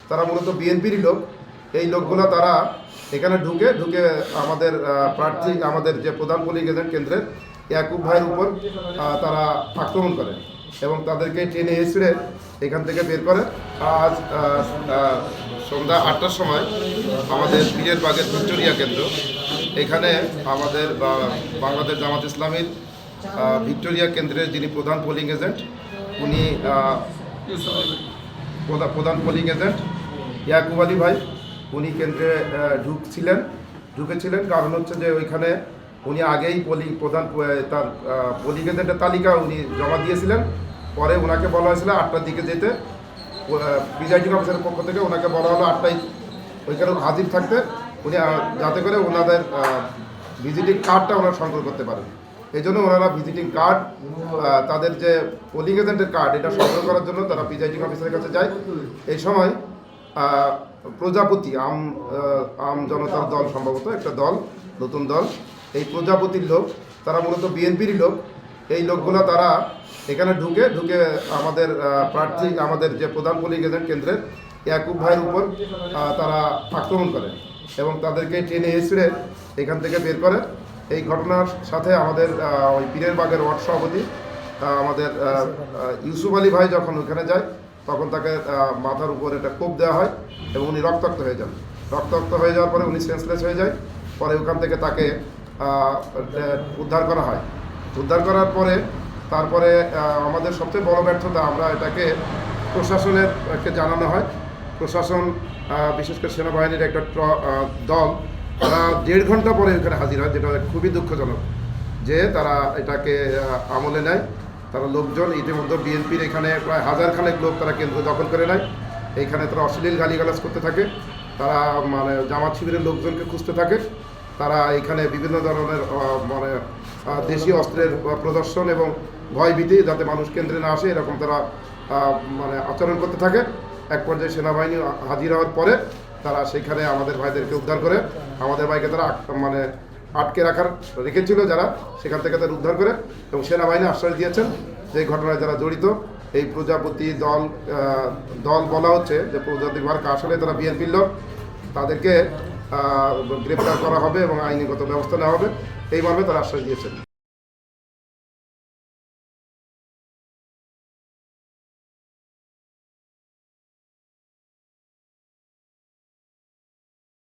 তারা মূলত বিএনপিরই লোক। এই লোকগুলো তারা এখানে ঢুকে আমাদের প্রার্থী, আমাদের যে প্রধান পোলিং এজেন্ট কেন্দ্রের ইয়াকুব ভাইয়ের উপর তারা আক্রমণ করে এবং তাদেরকে টেনে হিঁচড়ে এখান থেকে বের করে। আজ সন্ধ্যা 8টার সময় আমাদের পীরের বাগের ভিক্টোরিয়া কেন্দ্র, এখানে আমাদের বাংলাদেশ জামাত ইসলামীর ভিক্টোরিয়া কেন্দ্রের যিনি প্রধান পোলিং এজেন্ট, উনি প্রধান পোলিং এজেন্ট ইয়াকুব আলী ভাই, উনি কেন্দ্রে ঢুকেছিলেন। কারণ হচ্ছে যে ওইখানে উনি আগেই তার পোলিং এজেন্টের তালিকা উনি জমা দিয়েছিলেন। পরে ওনাকে বলা হয়েছিল 8টার দিকে যেতে, প্রিজাইডিং অফিসারের পক্ষ থেকে ওনাকে বলা হলো 8টায় ওইখানে হাজির থাকতে, উনি যাতে করে ওনাদের ভিজিটিং কার্ডটা ওনারা সংগ্রহ করতে পারেন। এই জন্য ওনারা ভিজিটিং কার্ড, তাদের যে পোলিং এজেন্টের কার্ড, এটা সংগ্রহ করার জন্য তারা প্রিজাইডিং অফিসারের কাছে যায়। এই সময় প্রজাপতি আম জনতার দল, সম্ভবত একটা দল, নতুন দল, এই প্রজাপতির লোক, তারা মূলত বিএনপিরই লোক। এই লোকগুলো তারা এখানে ঢুকে আমাদের প্রার্থী, আমাদের যে প্রধান পোলিং এজেন্ট কেন্দ্রের ইয়াকুব ভাইয়ের উপর তারা আক্রমণ করে এবং তাদেরকে টেনে হিঁচড়ে এখান থেকে বের করে। এই ঘটনার সাথে আমাদের ওই পীরের বাগের ওয়ার্ড সভাপতি আমাদের ইউসুফ আলী ভাই যখন ওখানে যায়, তখন তাকে মাথার উপর একটা কোপ দেওয়া হয় এবং উনি রক্তাক্ত হয়ে যান। রক্তাক্ত হয়ে যাওয়ার পরে উনি সেন্সলেস হয়ে যায়। পরে ওখান থেকে তাকে উদ্ধার করা হয়। উদ্ধার করার পরে তারপরে আমাদের সবচেয়ে বড় ব্যর্থতা, আমরা এটাকে প্রশাসনেরকে জানানো হয়। প্রশাসন, বিশেষ করে সেনাবাহিনীর একটা দল, তারা 1.5 ঘন্টা পরে এখানে হাজির হয়, যেটা খুবই দুঃখজনক যে তারা এটাকে আমলে নেয়। তারা লোকজন ইতিমধ্যে বিএনপির এখানে প্রায় 1000 খানেক লোক তারা কেন্দ্র দখল করে নেয়। এইখানে তারা অশ্লীল গালিগালাজ করতে থাকে, তারা মানে জামাত শিবিরের লোকজনকে খুঁজতে থাকে। তারা এখানে বিভিন্ন ধরনের মানে দেশীয় অস্ত্রের প্রদর্শন এবং ভয়ভীতি, যাতে মানুষ কেন্দ্রে না আসে, এরকম তারা মানে আচরণ করতে থাকে। এক পর্যায়ে সেনাবাহিনী হাজির হওয়ার পরে তারা সেখানে আমাদের ভাইদেরকে উদ্ধার করে, আমাদের ভাইকে তারা মানে আটকে রেখেছিল যারা, সেখান থেকে তারা উদ্ধার করে এবং সেনাবাহিনী আশ্বাস দিয়েছেন যে এই ঘটনায় যারা জড়িত, এই প্রজাপতি দল বলা হচ্ছে যে প্রজাপতি মার্কা, আসলে তারা বিএনপির লোক, তাদেরকে গ্রেপ্তার করা হবে এবং আইনগত ব্যবস্থা নেওয়া হবে, এই মর্মে তারা আশ্বাস দিয়েছেন।